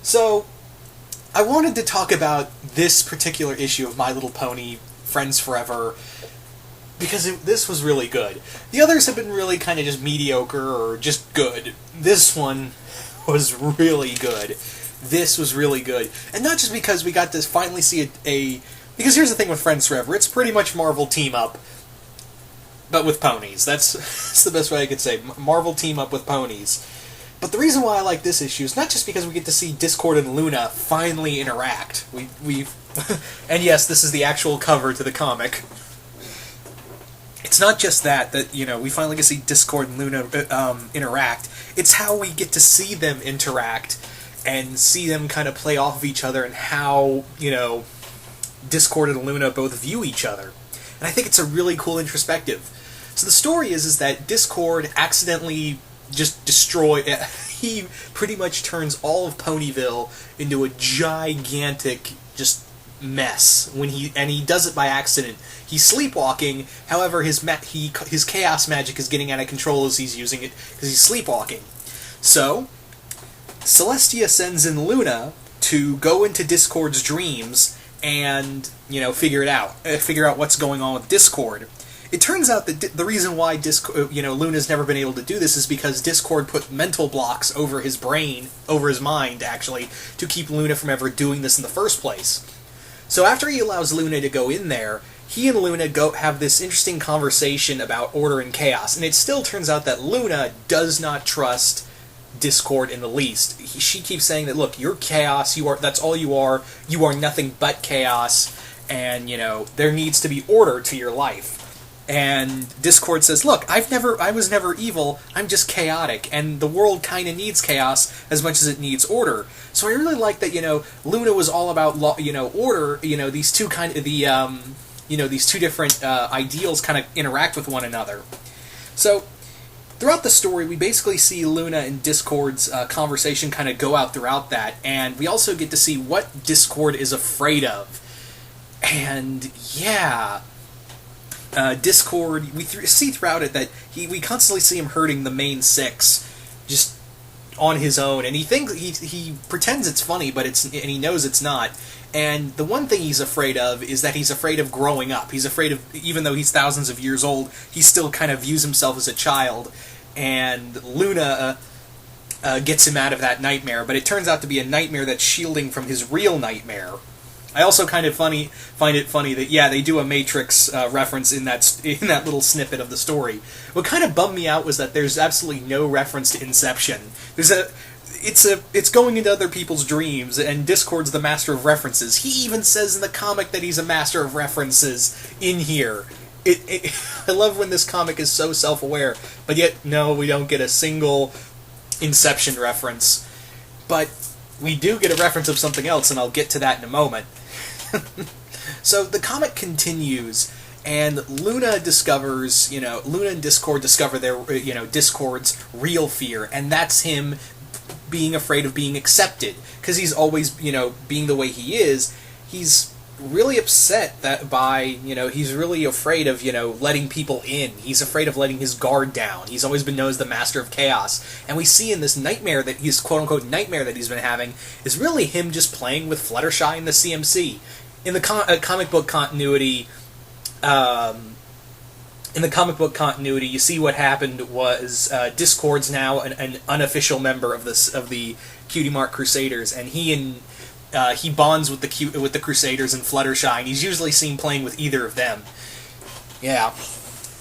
So, I wanted to talk about this particular issue of My Little Pony, Freinds Forever, because this was really good. The others have been really kind of just mediocre or just good. This one was really good. This was really good. And not just because we got to finally see because here's the thing with Freinds Forever, it's pretty much Marvel team-up, but with ponies. That's the best way I could say. Marvel team-up with ponies. But the reason why I like this issue is not just because we get to see Discord and Luna finally interact. We've and yes, this is the actual cover to the comic. It's not just that we finally get to see Discord and Luna interact. It's how we get to see them interact and see them kind of play off of each other and how, Discord and Luna both view each other. And I think it's a really cool introspective. So the story is that Discord accidentally just he pretty much turns all of Ponyville into a gigantic just mess and he does it by accident. He's sleepwalking, however his chaos magic is getting out of control as he's using it because he's sleepwalking. So Celestia sends in Luna to go into Discord's dreams and figure out what's going on with Discord. It turns out that the reason why Luna's never been able to do this is because Discord put mental blocks over his mind, actually, to keep Luna from ever doing this in the first place. So after he allows Luna to go in there, he and Luna have this interesting conversation about order and chaos, and it still turns out that Luna does not trust Discord in the least. She keeps saying that, look, you're chaos, that's all you are nothing but chaos, and, there needs to be order to your life. And Discord says, look, I was never evil, I'm just chaotic, and the world kind of needs chaos as much as it needs order. So I really like that, Luna was all about, order, these two these two different ideals kind of interact with one another. So, throughout the story, we basically see Luna and Discord's conversation kind of go out throughout that, and we also get to see what Discord is afraid of. And, yeah, Discord, we see throughout it that we constantly see him hurting the main six, just on his own, and he pretends it's funny, but and he knows it's not. And the one thing he's afraid of is that he's afraid of growing up. He's afraid of, even though he's thousands of years old, he still kind of views himself as a child. And Luna gets him out of that nightmare, but it turns out to be a nightmare that's shielding from his real nightmare. I also find it funny that, yeah, they do a Matrix reference in that little snippet of the story. What kind of bummed me out was that there's absolutely no reference to Inception. It's going into other people's dreams, and Discord's the master of references. He even says in the comic that he's a master of references in here. I love when this comic is so self-aware, but yet, no, we don't get a single Inception reference. But we do get a reference of something else, and I'll get to that in a moment. So the comic continues, and Luna and Discord discover their, Discord's real fear, and that's him being afraid of being accepted, because he's always, being the way he is, he's really upset he's really afraid of, letting people in. He's afraid of letting his guard down. He's always been known as the master of chaos. And we see in this nightmare that his quote-unquote nightmare that he's been having is really him just playing with Fluttershy and the CMC. In the comic book continuity, you see what happened was Discord's now an unofficial member of the Cutie Mark Crusaders, and he bonds with the Crusaders and Fluttershy, and he's usually seen playing with either of them. Yeah.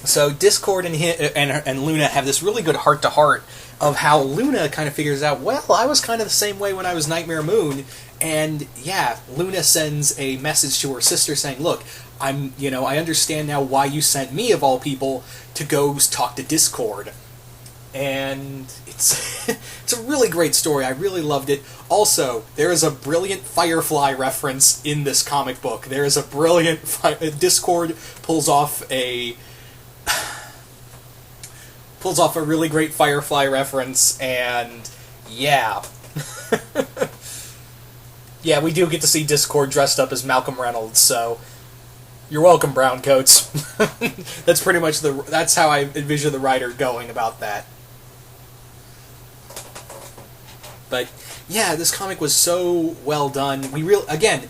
So Discord and Luna have this really good heart-to-heart of how Luna kind of figures out, well, I was kind of the same way when I was Nightmare Moon, and yeah, Luna sends a message to her sister saying, look, I understand now why you sent me, of all people, to go talk to Discord. And it's a really great story. I really loved it. Also, there is a brilliant Firefly reference in this comic book. There is a brilliant Discord pulls off a really great Firefly reference, and yeah. Yeah, we do get to see Discord dressed up as Malcolm Reynolds, so you're welcome, browncoats. That's pretty much that's how I envision the writer going about that. But yeah, this comic was so well done. Again,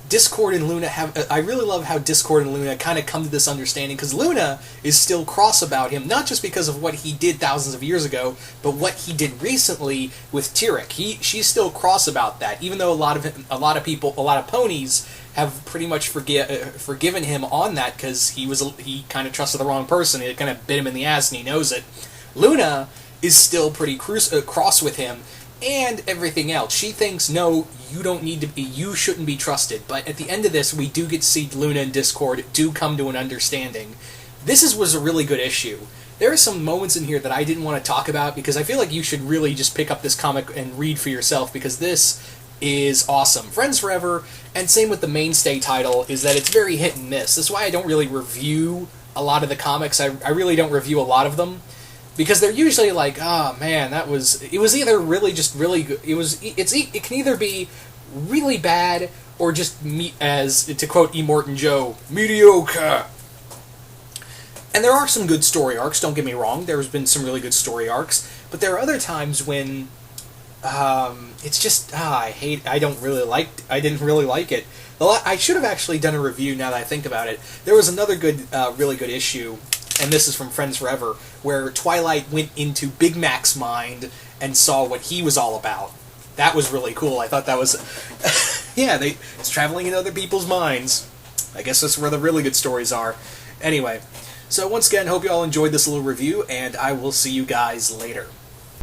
Discord and Luna have... I really love how Discord and Luna kind of come to this understanding, because Luna is still cross about him, not just because of what he did thousands of years ago, but what he did recently with Tyrek. She's still cross about that, even though a lot of ponies have pretty much forgiven him on that, because he kind of trusted the wrong person. It kind of bit him in the ass, and he knows it. Luna is still pretty cross with him, and everything else. She thinks, no, you shouldn't be trusted. But at the end of this, we do get to see Luna and Discord do come to an understanding. This was a really good issue. There are some moments in here that I didn't want to talk about, because I feel like you should really just pick up this comic and read for yourself, because this is awesome. Freinds Forever, and same with the mainstay title, is that it's very hit and miss. That's why I don't really review a lot of the comics. I really don't review a lot of them, because they're usually like, oh man, it was either really just really good. It can either be really bad or just, as to quote E. Morton Joe, mediocre. And there are some good story arcs, don't get me wrong. There's been some really good story arcs, but there are other times when it's just I didn't really like it. I should have actually done a review now that I think about it. There was another really good issue, and this is from Freinds Forever, where Twilight went into Big Mac's mind and saw what he was all about. That was really cool. I thought that was... yeah, it's traveling in other people's minds. I guess that's where the really good stories are. Anyway, so once again, hope you all enjoyed this little review, and I will see you guys later.